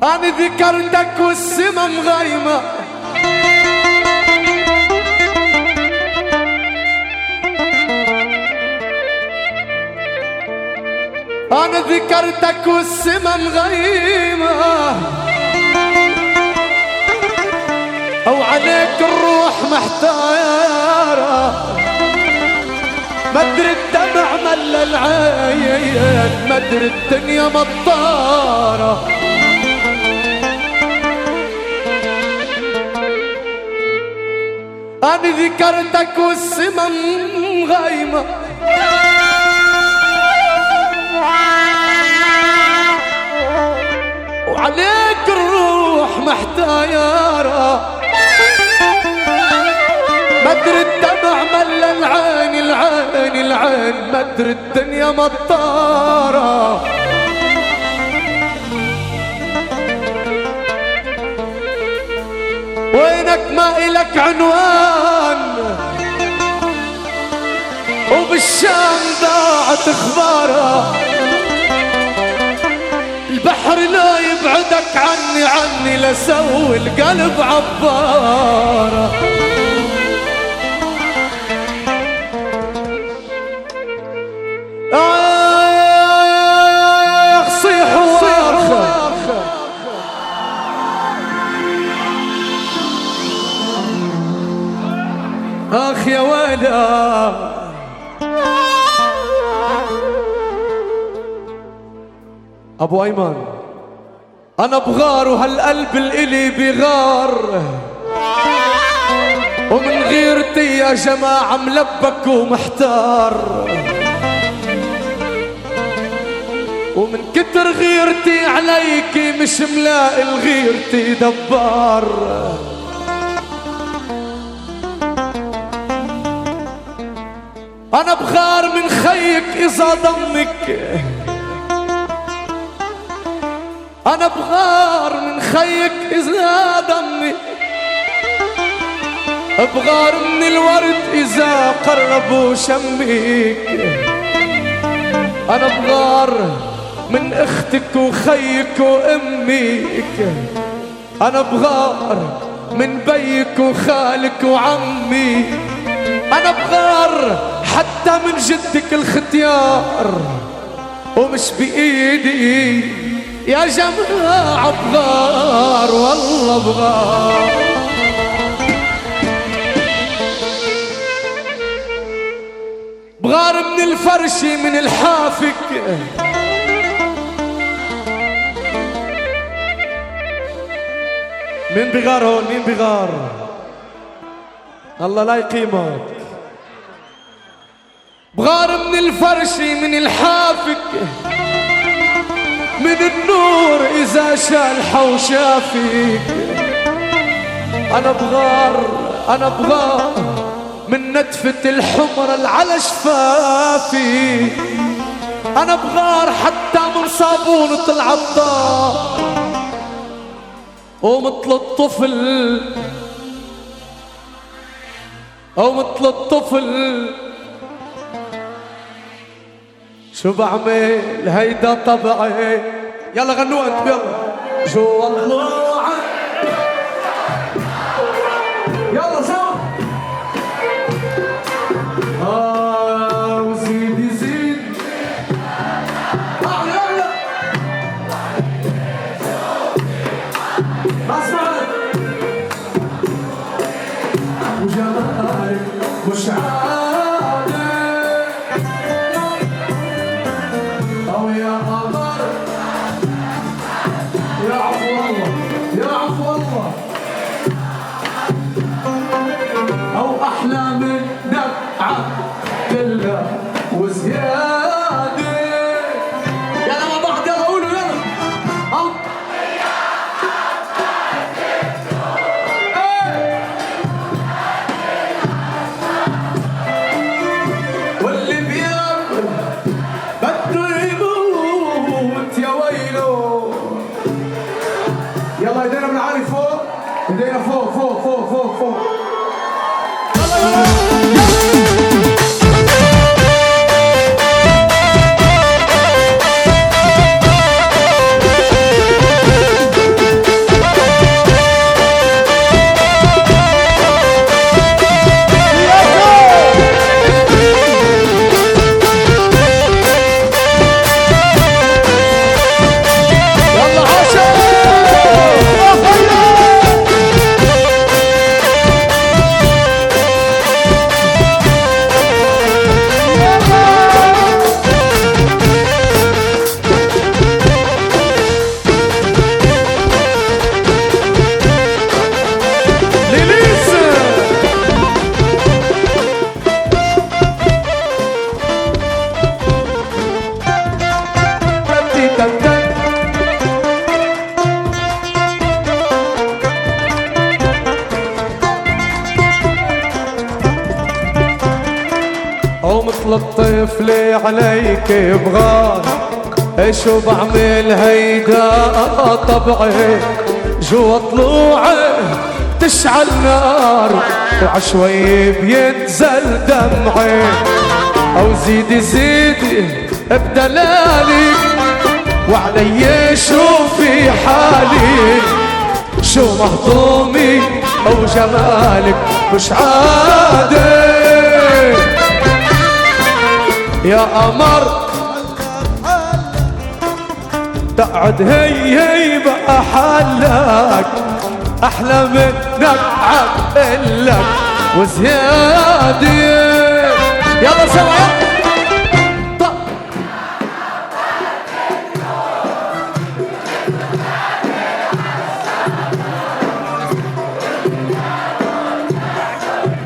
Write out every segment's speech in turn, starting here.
أنا ذكرتك والسما مغيمة، أنا ذكرتك والسما مغيمة، أو عليك الروح محتارة، مدري الدمع ملا العين، مدري الدنيا مطارة. أنا ذكرتك والسما مغيمة، وعليك الروح محتارة، مدري الدمع ملا العين العين العين، مدري الدنيا مطارة. وينك ما إلك عنوان، وبالشام ضاعت اخباره، البحر لا يبعدك عني عني، لسوي القلب عباره. صيح واخر اخ يا ويلا، ابو ايمن انا بغار وهالقلب الالي بغار، ومن غيرتي يا جماعة ملبك ومحتار، ومن كتر غيرتي عليكي مش ملاقي الغيرتي دبار. أنا بغار من خيك إذا ضمك، أنا بغار من خيك إذا ضمك، بغار من الورد إذا قرب وشمك، أنا بغار من اختك وخيك وامك، انا بغار من بيك وخالك وعمي، انا بغار حتى من جدك الختيار، ومش بايدي يا جماعة بغار، والله بغار. بغار من الفرشي من الحافك، مين بغار هون؟ مين بغار؟ الله لا يقيمك. بغار من الفرشي من الحافك، من النور إذا شالحة وشافك، أنا بغار أنا بغار من نتفة الحمر على شفافي، أنا بغار حتى من صابونة العطار، ومثل الطفل أو مثل الطفل شو بعمل هيدا طبعي. يلا غنوا انت يلا. شو الله يلا سوا وزيد يزيد يلا اسمع وجمالك مش أو أحلى من دفعة كلها وزيادة. يلا مع بعض يلا قولوا يلا. واللي بياكل بده يموت يا ويله. يلا ايدينا بالعالي فوق، ايدينا فوق فوق فوق فوق فوق. طلب طفلي عليك بغار، شو بعمل هيدا طبعي، جوا طلوعي تشعل نار، وعشوي بينزل دمعي، او زيدي زيدي بدلالي، وعلي شوفي حالي، شو مهضومي او جمالك مش عادي يا قمر. تقعد هي بقى حالك، احلى منك عقلك وزيادة. يلا سوا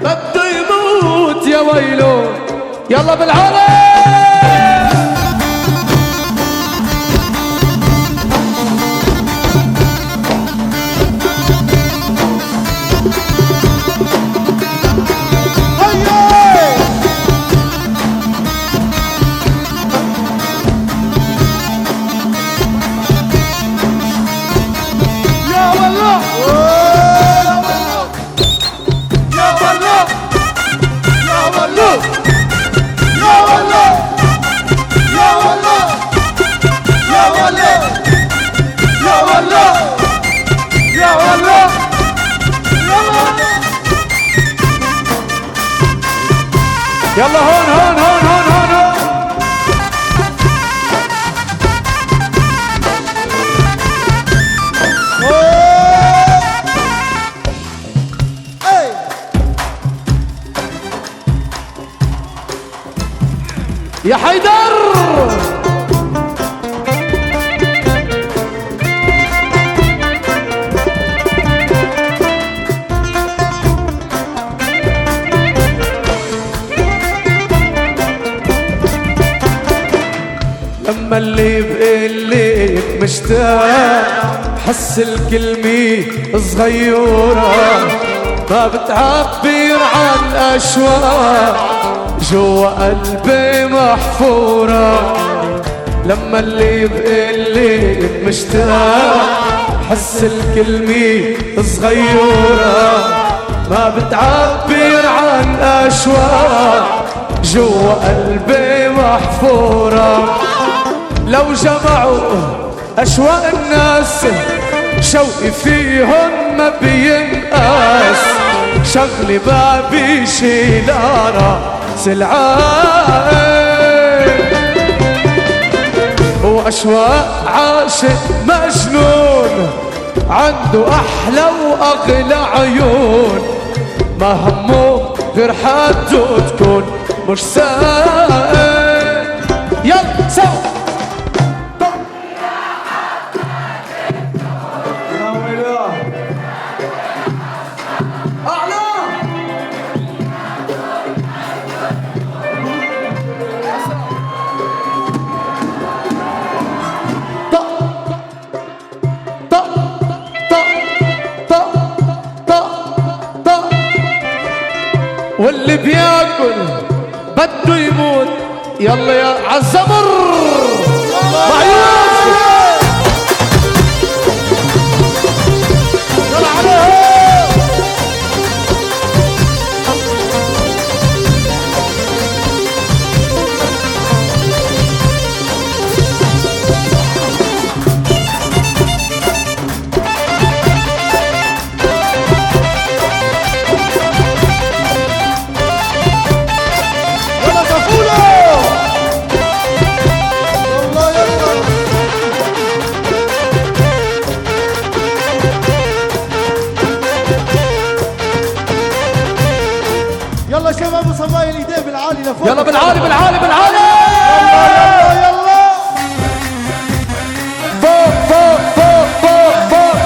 بده يموت يا ويلو. يلا بالعالم يلا هون هون هون هون هون هون. يا حيدر لما اللي بقلي مشتاق، حس الكلمة صغيرة ما بتعبر عن أشواق، جوا قلبي محفورة. لما اللي بقلي مشتاق، حس الكلمة صغيرة ما بتعبر عن أشواق، جوا قلبي محفورة. لو جمعوا أشواق الناس، شوقي فيهن ما بينقاس، شغلي بابي شيلارة سلعان، وأشواق عاشق مجنون، عنده أحلى وأغلى عيون، ما همه غير حده تكون مش سائل. يلا سوا واللي بياكل بده يموت. يلا يا عالزمر مع يوسف. يلا عليه يلا شباب وصبايا الايدين بالعالي لفوق. يلا بالعالي بالعالي بالعالي. يلا يلا يلا فوق فوق فوق فوق فوق.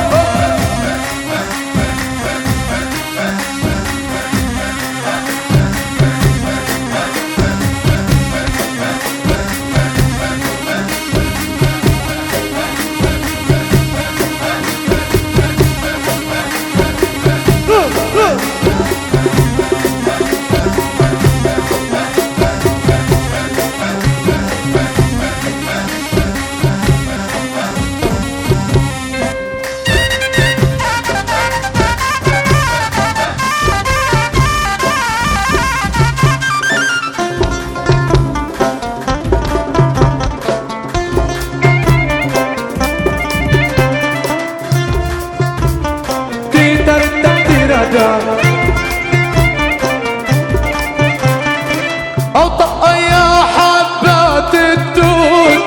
ويدا او طق يا حبات الدود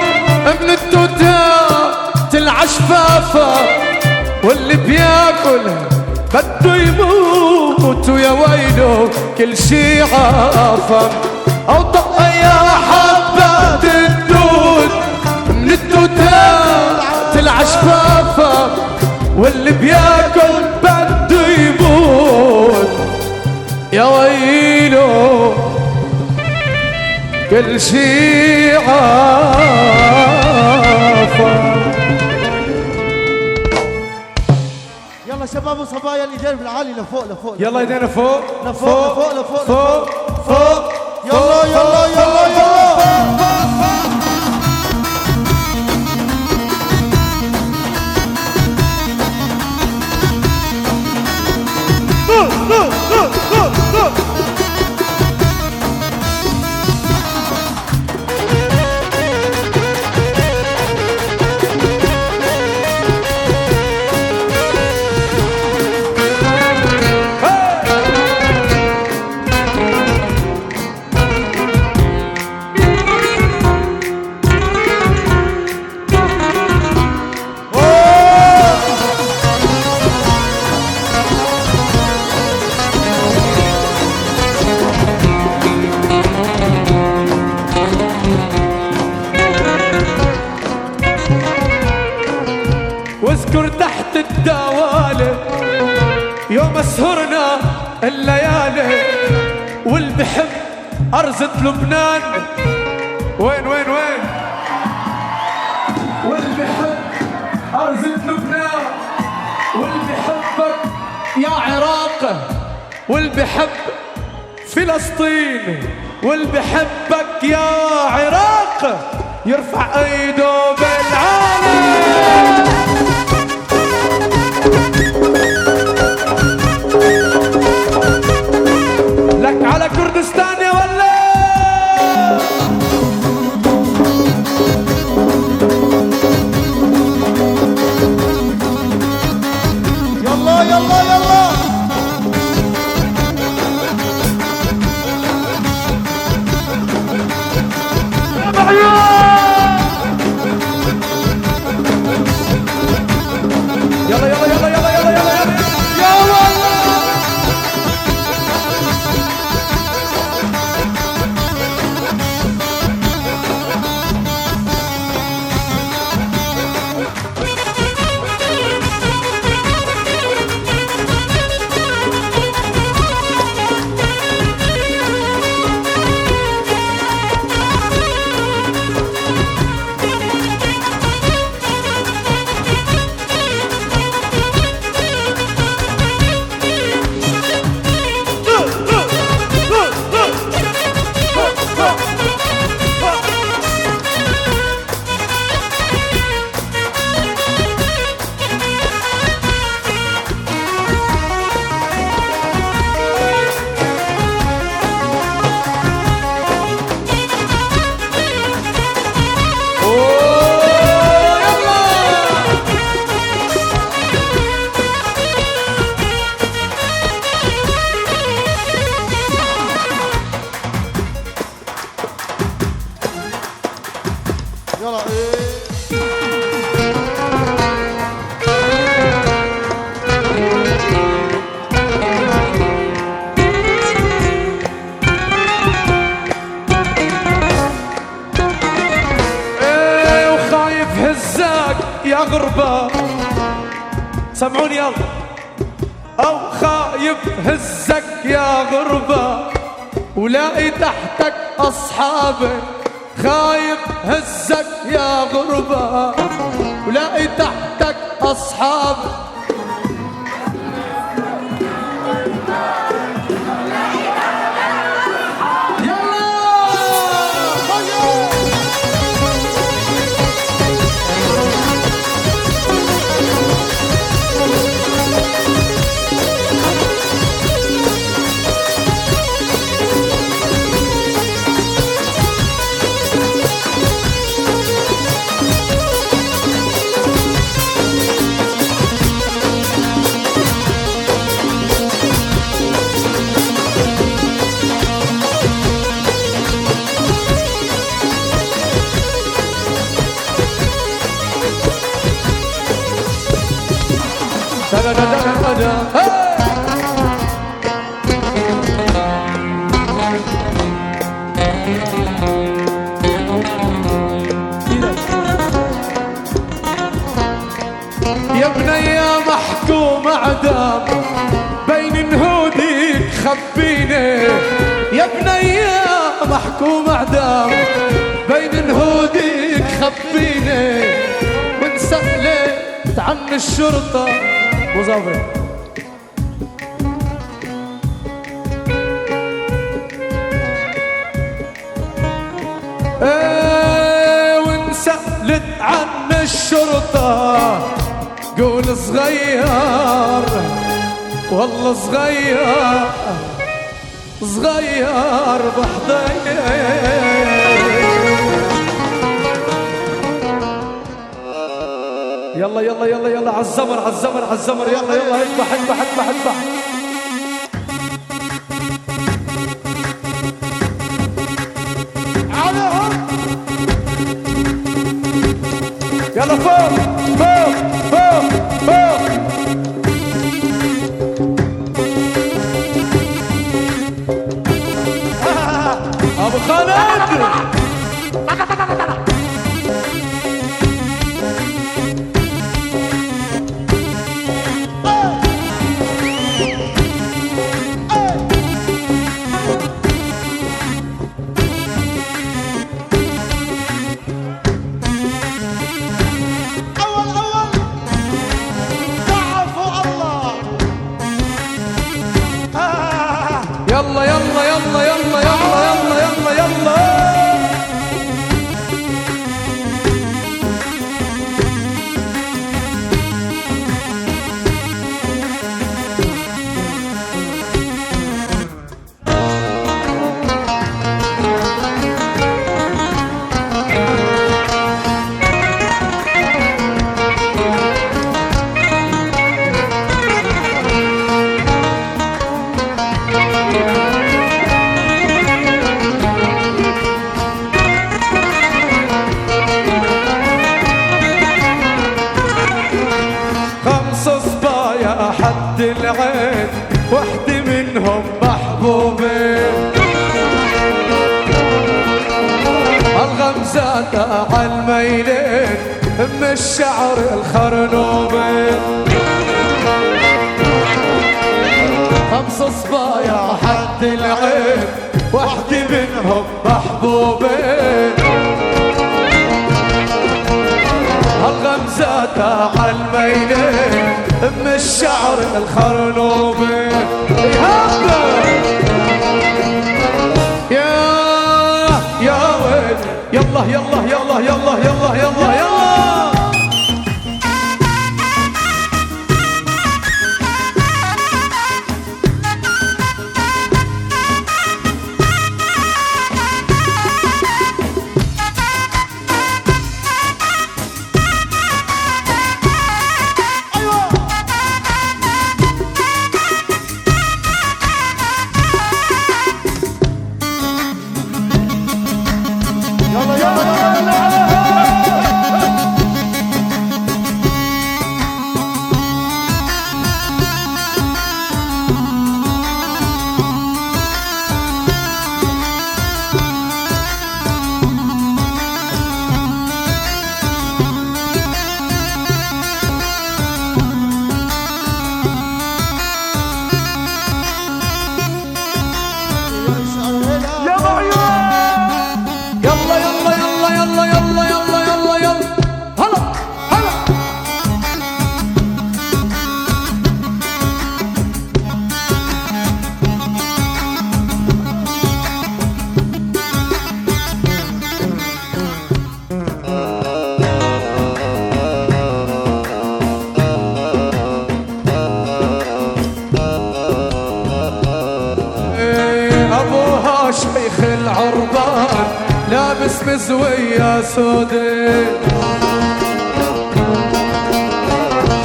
من التوتات العشفافة واللي بياكلها بده يموت ويا ويله كل شي عافى او طق يا حبات الدود من التوتات العشفافة واللي بياكل بده يموت يا ويله كل شي عافى. يلا شباب وصبايا الايدين بالعالي لفوق لفوق يلا ايدينا فوق لفوق لفوق لفوق فوق فوق يلا يلا يلا يلا واذكر تحت الدوالي يوم سهرنا الليالي واللي بحب أرزة لبنان وين واللي بحب أرزة لبنان واللي بحبك يا عراق واللي بحب فلسطين واللي بحبك يا عراق يرفع ايده بالعالي. لك على كردستان يا ولا يلا يلا يلا يلا يلا يلا يلا يلا يلا يا والله يلا ايه وخايف هزاك يا غربة سمعوني يلا او خايف هزك يا غربة ولاقي تحتك اصحابك خايف هزك يا غربة ولاقي تحتك اصحابك يا بنية محكوم اعدام بين نهوديك خبيني، يا بنية محكوم اعدام بين نهوديك خبيني، وان سألت عن الشرطة مظافر وان سألت عن الشرطة قول صغير والله صغير صغير بحضير. يلا يلا يلا يلا عالزمر عالزمر عالزمر، يلا يلا اذبح اذبح اذبح اذبح. يلا فوق فوق فوق فوق. ابو خالد يلا يلا يلا يلا يلا يلا يلا يلا. حد العين وحدي منهم محبوبين، الغمزات عالميلين من الشعر الخرنوبين، 5 صبايا حد العين وحدي منهم محبوبين، الغمزات عالميلين من الشعر الخرنوبي. يا ويل يلا يلا يلا يلا يلا يلا يلا. شيخ العربان لابس مزوية سودي،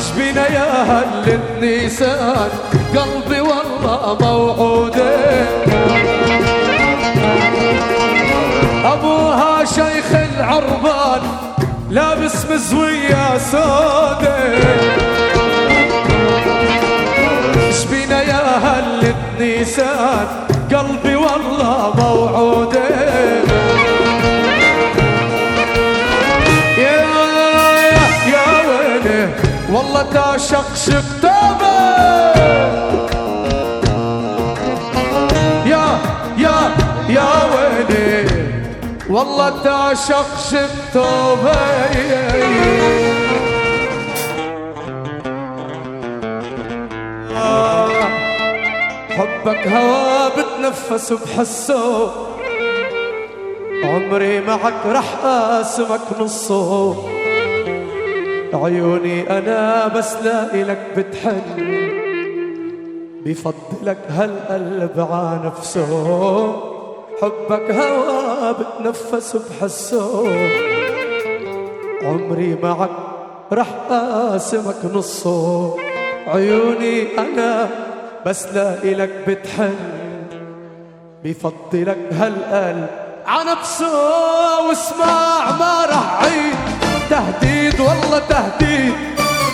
شبينا يا هل النيسان قلبي والله موعودي، ابوها شيخ العربان لابس مزوية سودي، تعشق شكتابه يا ويلي والله تعشق شكتابه حبك هوا بتنفس بحسه عمري معك رح قاسمك نصه عيوني أنا بس لك بتحن بفضلك هالقلب عانفسه حبك هوا بتنفس بحسه عمري معك رح قاسمك نصه عيوني أنا بس لك بتحن بفضلك هالقلب عنفسه واسمع ما رح عيد تهديد والله تهديد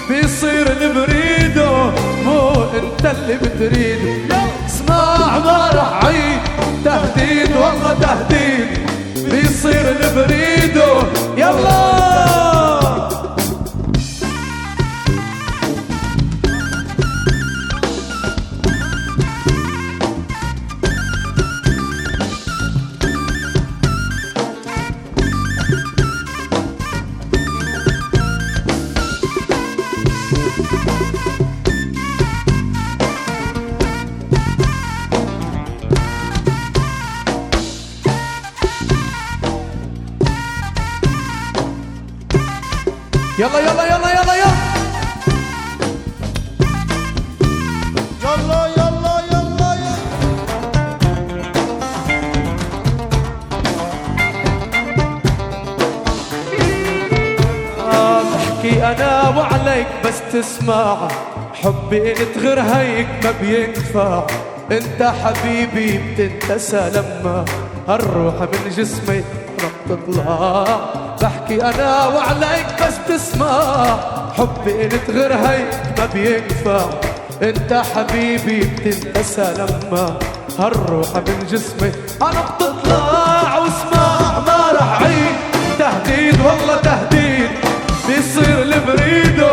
بيصير اللي بريده مو انت اللي بتريده اسمع ما رح عيد تهديد والله تهديد بيصير اللي بريده يلا يلا يلا يلا يلا يلا يلا يلا يلا يلا بحكي انا وعليك بس تسمع حبي انت غير هيك ما بينفع انت حبيبي بتنتسى لما الروح من جسمي رح تطلع بحكي انا وعليك بس تسمع حبي انت غير هيك ما بينفع انت حبيبي بتنتسى لما هالروح من جسمي انا بتطلع واسمع ما رح عيد تهديد والله تهديد بيصير اللي بريده